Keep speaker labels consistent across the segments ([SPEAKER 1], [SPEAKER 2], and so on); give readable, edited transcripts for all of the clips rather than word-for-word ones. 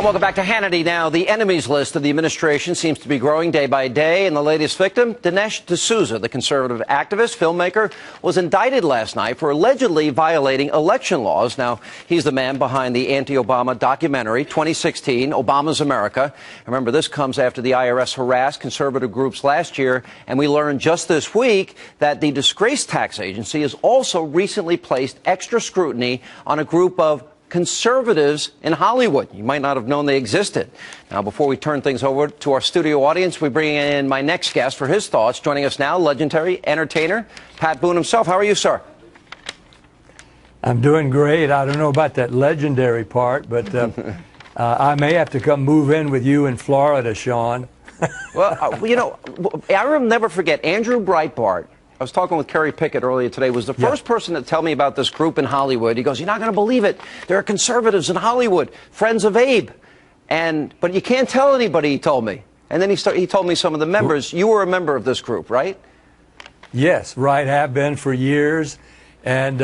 [SPEAKER 1] Welcome back to Hannity. Now, the enemies list of the administration seems to be growing day by day, and the latest victim, Dinesh D'Souza, the conservative activist, filmmaker, was indicted last night for allegedly violating election laws. Now, he's the man behind the anti-Obama documentary, 2016, Obama's America. Remember, this comes after the IRS harassed conservative groups last year, and we learned just this week that the disgraced tax agency has also recently placed extra scrutiny on a group of conservatives in Hollywood. You might not have known they existed. Now, before we turn things over to our studio audience, we bring in my next guest for his thoughts. Joining us now, legendary entertainer Pat Boone himself. How are you, sir?
[SPEAKER 2] I'm doing great. I don't know about that legendary part, but I may have to come move in with you in Florida, Sean.
[SPEAKER 1] Well, you know, I will never forget Andrew Breitbart. I was talking with Kerry Pickett earlier today, was the first person to tell me about this group in Hollywood. He goes, you're not going to believe it. There are conservatives in Hollywood, friends of Abe. But you can't tell anybody, he told me. And then he told me some of the members. You were a member of this group, right?
[SPEAKER 2] Yes, right, have been for years. And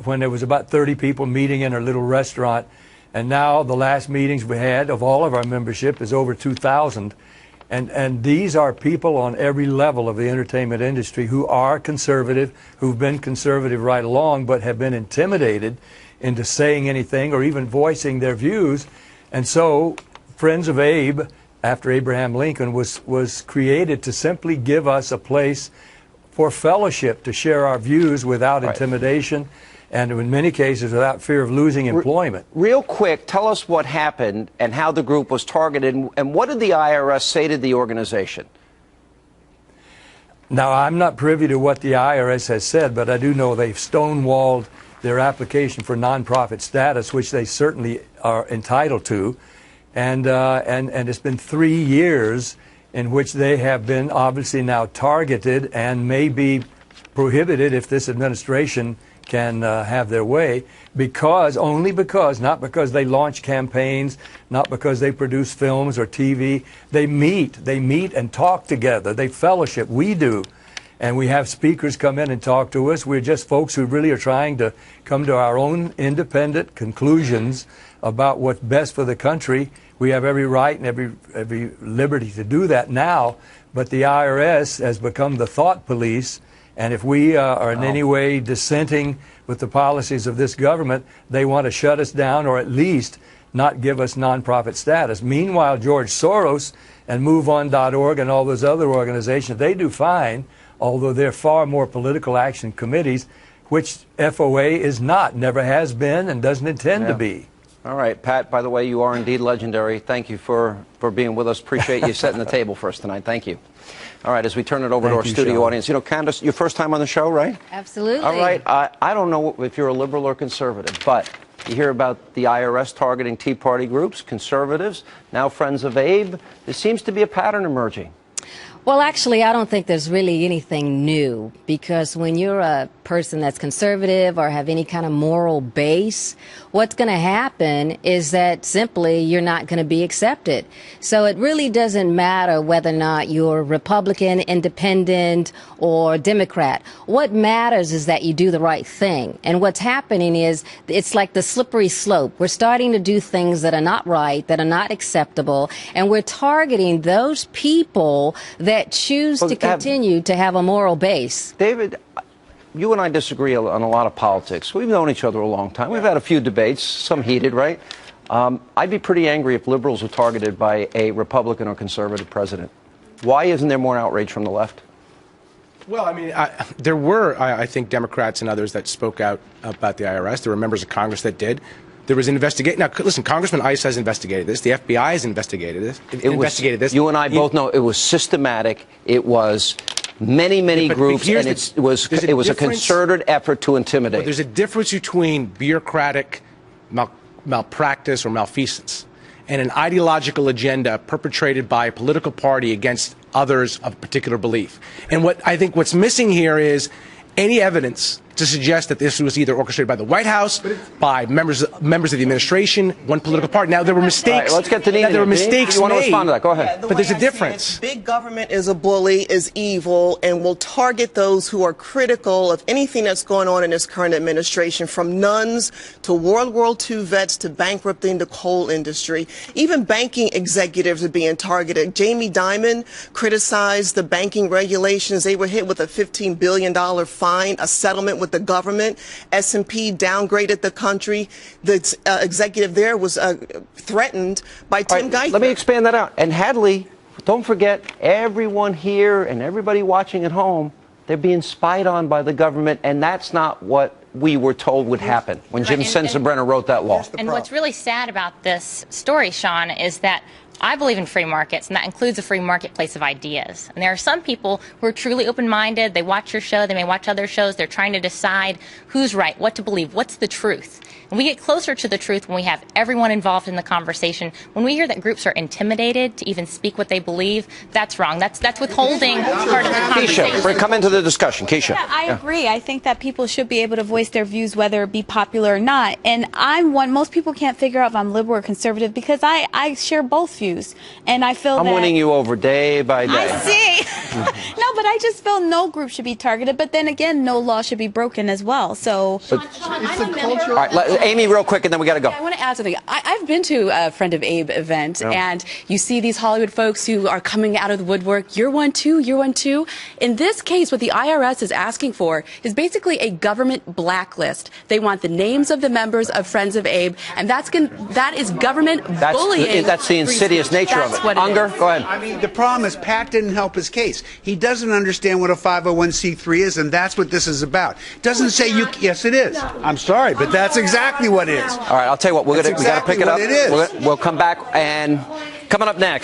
[SPEAKER 2] when there was about 30 people meeting in our little restaurant, and now the last meetings we had of all of our membership is over 2,000. And these are people on every level of the entertainment industry who are conservative, who've been conservative right along, but have been intimidated into saying anything or even voicing their views. And so Friends of Abe, after Abraham Lincoln, was created to simply give us a place for fellowship, to share our views without intimidation, and in many cases without fear of losing employment.
[SPEAKER 1] Real quick, tell us what happened and how the group was targeted, and what did the IRS say to the organization?
[SPEAKER 2] Now, I'm not privy to what the IRS has said, but I do know they've stonewalled their application for nonprofit status, which they certainly are entitled to, and it's been 3 years in which they have been obviously now targeted and may be prohibited if this administration can have their way, only because, not because they launch campaigns, not because they produce films or TV. They meet and talk together. They fellowship. We do. And we have speakers come in and talk to us. We're just folks who really are trying to come to our own independent conclusions about what's best for the country. We have every right and every liberty to do that now, but the IRS has become the thought police. And if we are in any way dissenting with the policies of this government, they want to shut us down or at least not give us nonprofit status. Meanwhile, George Soros and MoveOn.org and all those other organizations, they do fine, although they're far more political action committees, which FOA is not, never has been, and doesn't intend to be.
[SPEAKER 1] All right, Pat, by the way, you are indeed legendary. Thank you for being with us. Appreciate you setting the table for us tonight. Thank you. All right, as we turn it over to our studio audience, you know, Candace, your first time on the show, right?
[SPEAKER 3] Absolutely.
[SPEAKER 1] All right, I don't know if you're a liberal or conservative, but you hear about the IRS targeting Tea Party groups, conservatives, now Friends of Abe. There seems to be a pattern emerging.
[SPEAKER 3] Well, actually, I don't think there's really anything new, because when you're a person that's conservative or have any kind of moral base, what's going to happen is that simply you're not going to be accepted. So it really doesn't matter whether or not you're Republican, independent, or Democrat. What matters is that you do the right thing. And what's happening is it's like the slippery slope. We're starting to do things that are not right, that are not acceptable, and we're targeting those people that choose to continue to have a moral base.
[SPEAKER 1] David, you and I disagree on a lot of politics. We've known each other a long time. We've had a few debates, some heated, right? I'd be pretty angry if liberals were targeted by a Republican or conservative president. Why isn't there more outrage from the left?
[SPEAKER 4] Well, I mean, there were, I think, Democrats and others that spoke out about the IRS. There were members of Congress that did. There was an investigation. Now, listen, Congressman Ice has investigated this. The FBI has investigated this.
[SPEAKER 1] You and I both know it was systematic. It was many groups, and it was a concerted effort to intimidate.
[SPEAKER 4] Well, there's a difference between bureaucratic malpractice or malfeasance and an ideological agenda perpetrated by a political party against others of particular belief. And what I think what's missing here is any evidence to suggest that this was either orchestrated by the White House, by members of the administration, one political party. Now, there were mistakes.
[SPEAKER 1] Right, let's get to Nina.
[SPEAKER 4] There were mistakes
[SPEAKER 1] you want to
[SPEAKER 4] made.
[SPEAKER 1] respond to that? Go ahead.
[SPEAKER 5] Yeah,
[SPEAKER 4] but there's a difference.
[SPEAKER 5] Big government is a bully, is evil, and will target those who are critical of anything that's going on in this current administration, from nuns to World War II vets to bankrupting the coal industry. Even banking executives are being targeted. Jamie Dimon criticized the banking regulations. They were hit with a $15 billion fine, a settlement with the government. S&P downgraded the country. The executive there was threatened by Tim Geithner.
[SPEAKER 1] Let me expand that out. And Hadley, don't forget, everyone here and everybody watching at home, they're being spied on by the government, and that's not what we were told would happen when Jim Sensenbrenner wrote that law.
[SPEAKER 6] And what's really sad about this story, Sean, is that I believe in free markets, and that includes a free marketplace of ideas. And there are some people who are truly open-minded. They watch your show. They may watch other shows. They're trying to decide who's right, what to believe, what's the truth. And we get closer to the truth when we have everyone involved in the conversation. When we hear that groups are intimidated to even speak what they believe, that's wrong. That's withholding part of the conversation.
[SPEAKER 1] Keisha, come into the discussion. Keisha.
[SPEAKER 7] Yeah, I agree. I think that people should be able to voice their views, whether it be popular or not. And I'm one, most people can't figure out if I'm liberal or conservative because I share both views. And I feel
[SPEAKER 1] I'm winning you over day by day.
[SPEAKER 7] I see. No, but I just feel no group should be targeted. But then again, no law should be broken as well. So,
[SPEAKER 1] All right, Amy, real quick, and then we got to go.
[SPEAKER 8] I want to add something. I've been to a Friend of Abe event, and you see these Hollywood folks who are coming out of the woodwork. You're one too. You're one too. In this case, what the IRS is asking for is basically a government blacklist. They want the names of the members of Friends of Abe, and that is government bullying.
[SPEAKER 1] That's the insidious nature of it. Unger, go ahead.
[SPEAKER 9] I mean, the problem is Pat didn't help his case. He doesn't understand what a 501c3 is, and that's what this is about. It doesn't say you. Yes, it is. I'm sorry, but that's exactly what it is.
[SPEAKER 1] All right, I'll tell you what. We got to pick it up.
[SPEAKER 9] It is.
[SPEAKER 1] We'll come back, and coming up next.